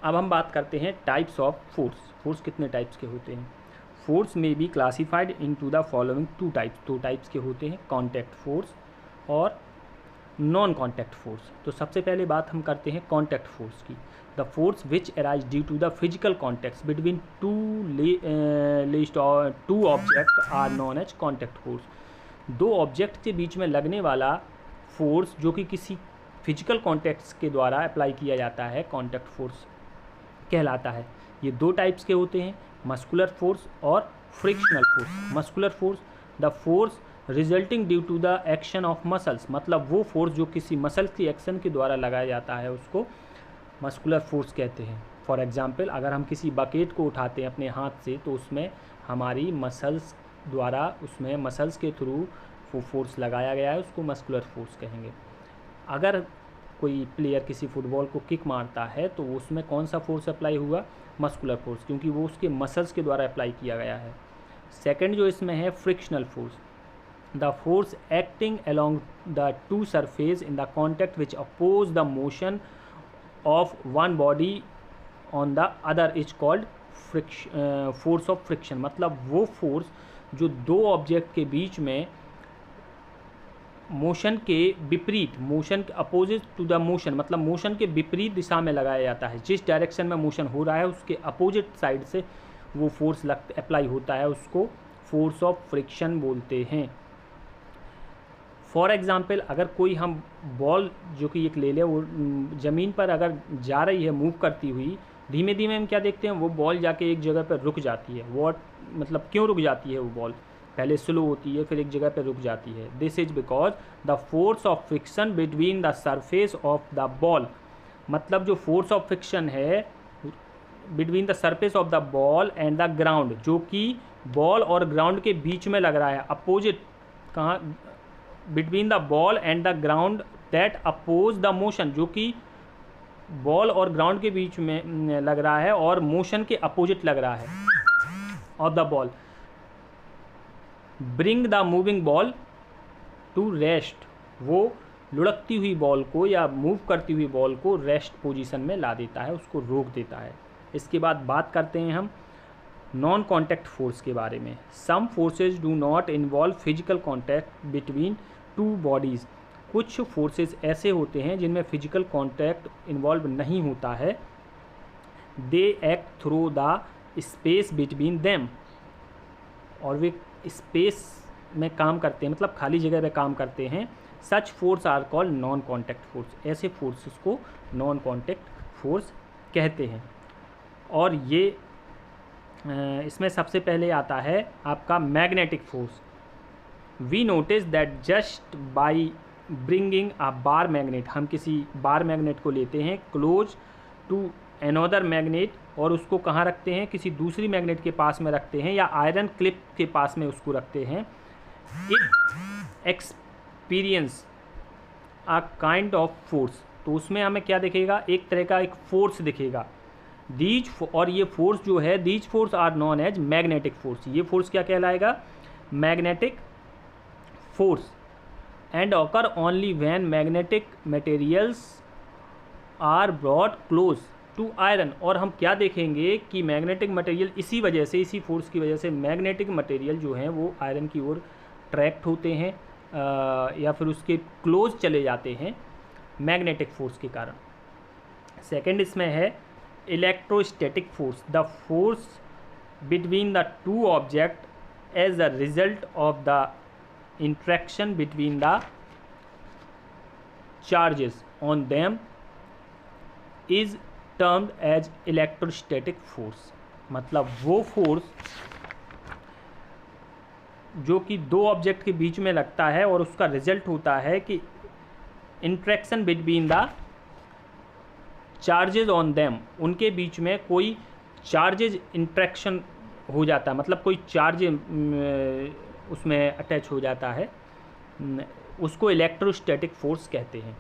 अब हम बात करते हैं टाइप्स ऑफ फोर्स। फोर्स कितने टाइप्स के होते हैं? Force may be classified into the following two types. दो टाइप्स के होते हैं, कॉन्टैक्ट फोर्स और नॉन कॉन्टैक्ट फोर्स। तो सबसे पहले बात हम करते हैं कॉन्टैक्ट फोर्स की। The force which arise due to the physical contacts between two object are known as contact force. दो ऑब्जेक्ट के बीच में लगने वाला फोर्स जो कि किसी फिजिकल कॉन्टैक्ट्स के द्वारा अप्लाई किया जाता है, कॉन्टैक्ट फोर्स कहलाता है। ये दो टाइप्स के होते हैं, मस्कुलर फोर्स और frictional force. Muscular force, the force resulting due to the action of muscles, मतलब वो फोर्स जो किसी मसल्स की एक्शन के द्वारा लगाया जाता है उसको मस्कुलर फोर्स कहते हैं। फॉर एग्जांपल, अगर हम किसी बकेट को उठाते हैं अपने हाथ से तो उसमें हमारी मसल्स द्वारा, उसमें मसल्स के थ्रू वो फोर्स लगाया गया है, उसको मस्कुलर फोर्स कहेंगे। अगर कोई प्लेयर किसी फुटबॉल को किक मारता है तो उसमें कौन सा फोर्स अप्लाई हुआ? मस्कुलर फोर्स, क्योंकि वो उसके मसल्स के द्वारा अप्लाई किया गया है। सेकंड जो इसमें है frictional force, the force acting along the two surface in the contact which oppose the motion of one body on the other is called force of friction. मतलब वो फोर्स जो दो ऑब्जेक्ट के बीच में मोशन के विपरीत, मोशन के अपोजिट टू द मोशन, मतलब मोशन के विपरीत दिशा में लगाया जाता है। जिस डायरेक्शन में मोशन हो रहा है उसके अपोजिट साइड से वो फोर्स अप्लाई होता है, उसको फोर्स ऑफ फ्रिक्शन बोलते हैं। फॉर एग्जाम्पल, अगर कोई हम बॉल जो कि एक ले लें, वो ज़मीन पर अगर जा रही है मूव करती हुई, धीमे धीमे हम क्या देखते हैं, वो बॉल जाके एक जगह पर रुक जाती है। वॉट मतलब क्यों रुक जाती है? वो बॉल पहले स्लो होती है, फिर एक जगह पर रुक जाती है। This is because the force of friction between the surface of the ball, मतलब जो फोर्स ऑफ फ्रिक्शन है between the surface of the ball and the ground, जो कि बॉल और ग्राउंड के बीच में लग रहा है। अपोजिट कहाँ? Between the ball and the ground that oppose the motion, जो कि बॉल और ग्राउंड के बीच में लग रहा है और मोशन के अपोजिट लग रहा है of the ball. Bring the moving ball to rest, वो लुढ़कती हुई बॉल को या मूव करती हुई बॉल को रेस्ट पोजीशन में ला देता है, उसको रोक देता है। इसके बाद बात करते हैं हम नॉन कॉन्टैक्ट फोर्स के बारे में। Some forces do not involve physical contact between two bodies. कुछ फोर्सेज ऐसे होते हैं जिनमें फिजिकल कॉन्टैक्ट इन्वॉल्व नहीं होता है। They act through the space between them, और वे स्पेस में काम करते हैं, मतलब खाली जगह पे काम करते हैं। Such force are called non contact force. ऐसे फोर्सेस को नॉन कॉन्टैक्ट फोर्स कहते हैं। और ये इसमें सबसे पहले आता है आपका magnetic force. We notice that just by bringing a bar magnet, हम किसी बार मैग्नेट को लेते हैं क्लोज टू एनोदर मैग्नेट, और उसको कहाँ रखते हैं? किसी दूसरी मैग्नेट के पास में रखते हैं, या आयरन क्लिप के पास में उसको रखते हैं। It experience a kind of force, तो उसमें हमें क्या दिखेगा? एक तरह का एक फोर्स दिखेगा। दीज, और ये फोर्स जो है, these force are known as magnetic force. ये फोर्स क्या कहलाएगा? Magnetic force. And occur only when magnetic materials are brought close to iron. और हम क्या देखेंगे कि मैग्नेटिक मटेरियल इसी वजह से, इसी फोर्स की वजह से मैग्नेटिक मटेरियल जो हैं वो आयरन की ओर ट्रैक्ट होते हैं या फिर उसके क्लोज चले जाते हैं मैग्नेटिक फोर्स के कारण। सेकंड इसमें है electrostatic force, the force between the two object as the result of the interaction between the charges on them is termed as electrostatic force. मतलब वो फोर्स जो कि दो ऑब्जेक्ट के बीच में लगता है और उसका रिजल्ट होता है कि interaction between the charges on them, उनके बीच में कोई चार्जेज इंट्रैक्शन हो जाता है, मतलब कोई चार्ज उसमें अटैच हो जाता है, उसको इलेक्ट्रोस्टैटिक फोर्स कहते हैं।